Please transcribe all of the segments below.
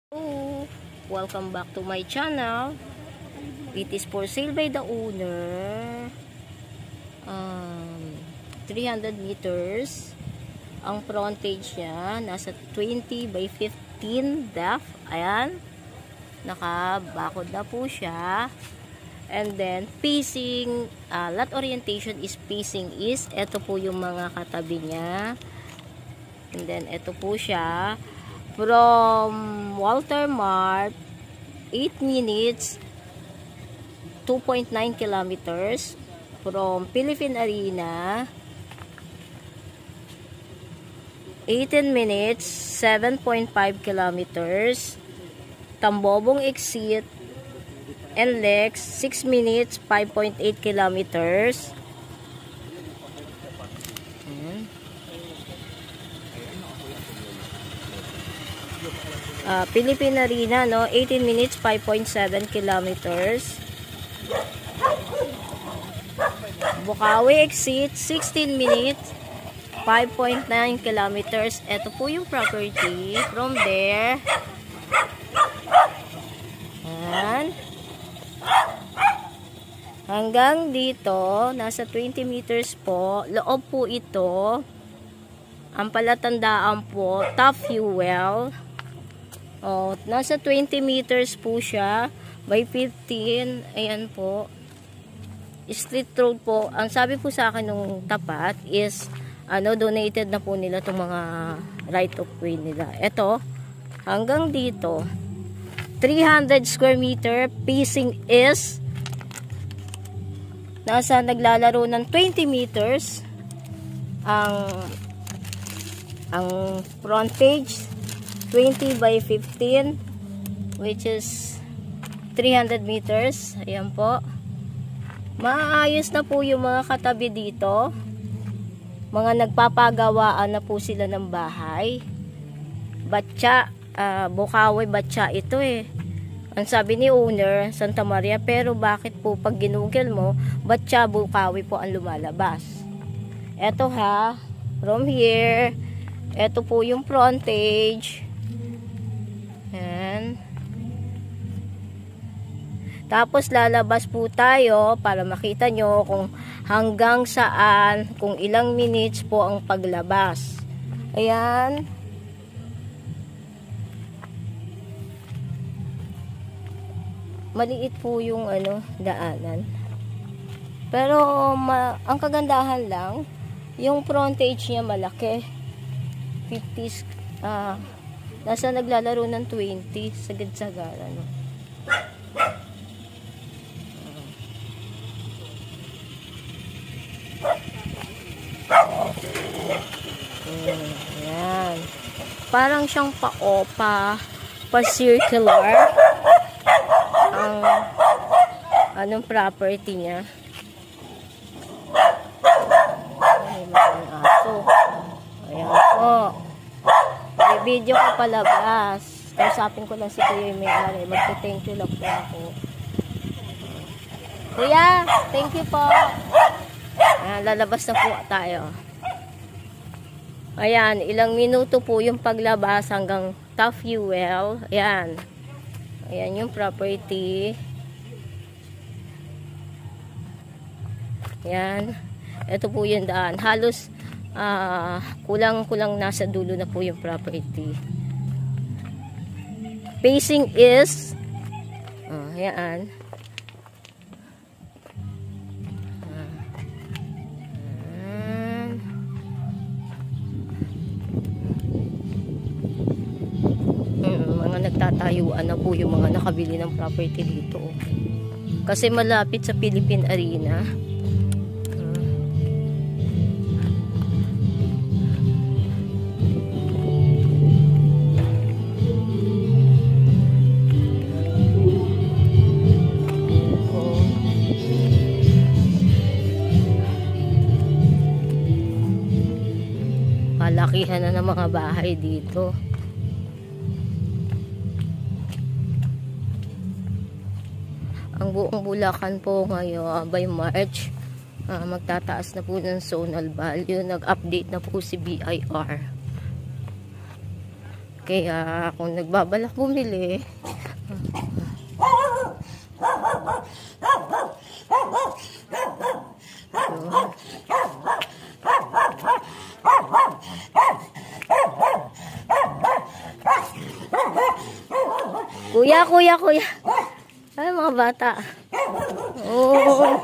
Hello! Welcome back to my channel. It is for sale by the owner. 300 meters. Ang frontage niya nasa 20 by 15 depth. Ayan. Nakabakod na po siya. And then facing, lot orientation is facing east. Ito po yung mga katabi niya. And then ito po siya. From Walter Mart, 8 minutes, 2.9 kilometers. From Philippine Arena, 18 minutes, 7.5 kilometers. Tambobong exit, NLEX, 6 minutes, 5.8 kilometers. Philippine Arena, no? 18 minutes, 5.7 kilometers. Bukawi exit, 16 minutes, 5.9 kilometers. Ito po yung property. From there, and hanggang dito, nasa 20 meters po. Loob po ito. Ang palatandaan po, Top Fuel. Nasa 20 meters po siya by 15. Ayan po. Street road po. Ang sabi po sa akin nung tapat is donated na po nila itong mga right of way nila. Ito, hanggang dito 300 square meter. Pacing is nasa naglalaro ng 20 meters. Ang frontage 20 by 15, which is 300 meters. Ayan po. Maayos na po yung mga katabi dito. Mga nagpapagawaan na po sila ng bahay. Batya, Bukawi Batya ito eh. Ang sabi ni owner, Santa Maria, pero bakit po pag ginugel mo, Batya Bukawi po ang lumalabas. Eto ha, from here, eto po yung frontage. Ayan. Tapos lalabas po tayo para makita nyo kung hanggang saan, kung ilang minutes po ang paglabas. Ayan. Maliit po yung daanan. Pero ang kagandahan lang, yung frontage niya malaki. 50 nasa naglalaro ng 20 sagad-sagaran. Ayan. Parang siyang pa-opa, pa-circular ang anong property niya. Ay, mga aso. Ayan po. May video ko palabas. Kausapin ko lang si Kuya yung may-ari. Magte-thank you lang po ako. Kuya, thank you po. Ayan, lalabas na po tayo. Ayan, ilang minuto po yung paglabas hanggang Top Fuel. Ayan. Ayan yung property. Ayan. Ito po yung daan. Halos kulang-kulang nasa dulo na po yung property. Facing is ayan. Mga nagtatayuan na po yung mga nakabili ng property dito. Kasi malapit sa Philippine Arena. Palakihan na ng mga bahay dito. Ang buong Bulacan po ngayon by March magtataas na po ng zonal value. Nag-update na po si BIR. Kaya kung nagbabalak bumili, kuya. Ay, mga bata. Oh.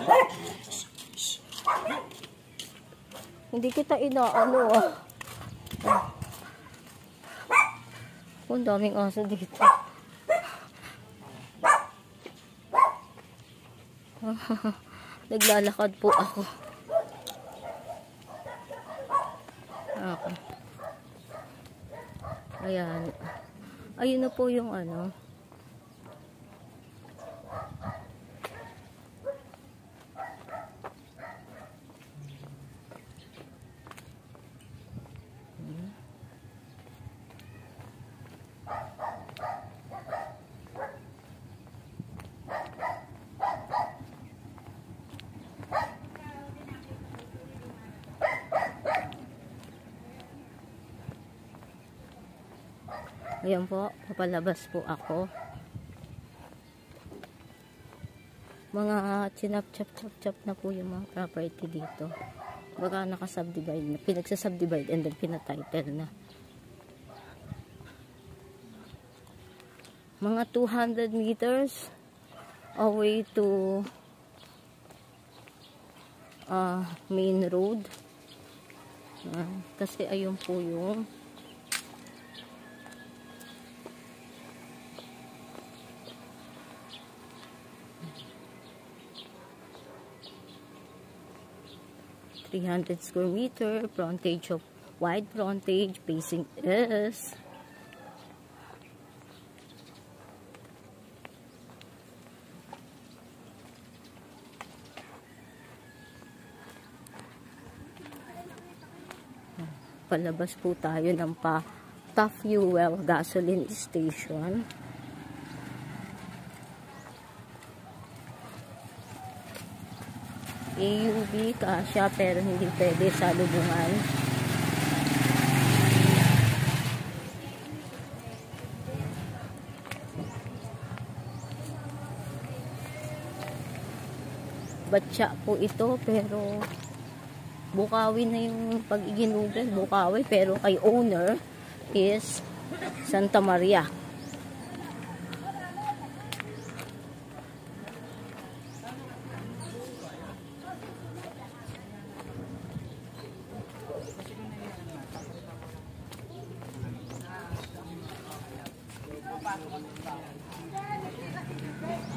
Hindi kita inaano. Ang daming aso dito. Naglalakad po ako. Okay. Ayan. Ayun na po yung ano. Ayan po, papalabas po ako. Mga chinap-chap na po yung mga property dito. Baka nakasubdivide na, pinagsasubdivide and then pinatitle na. Mga 200 meters away to main road. Kasi ayun po yung .300 square meter, frontage of wide frontage, facing is palabas po tayo ng Top Fuel gasoline station. AUV kasya pero hindi pwede sa lubungan. Batya po ito pero Bukawi na yung pag-iginugan. Bukawi pero kay owner is Santa Maria.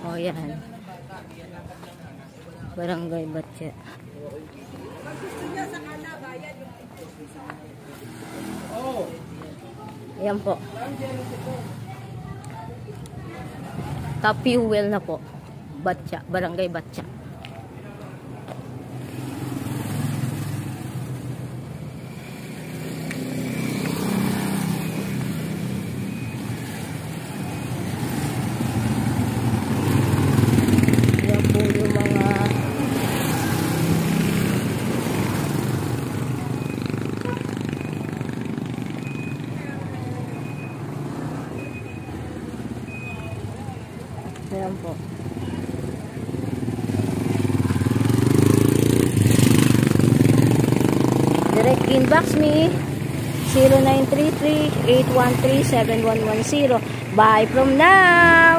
O yan. Barangay Batya. Ayan po. Top Fuel na po. Batya. Barangay Batya. Ayan po. Direct inbox me 0933-813-7110. Bye from now!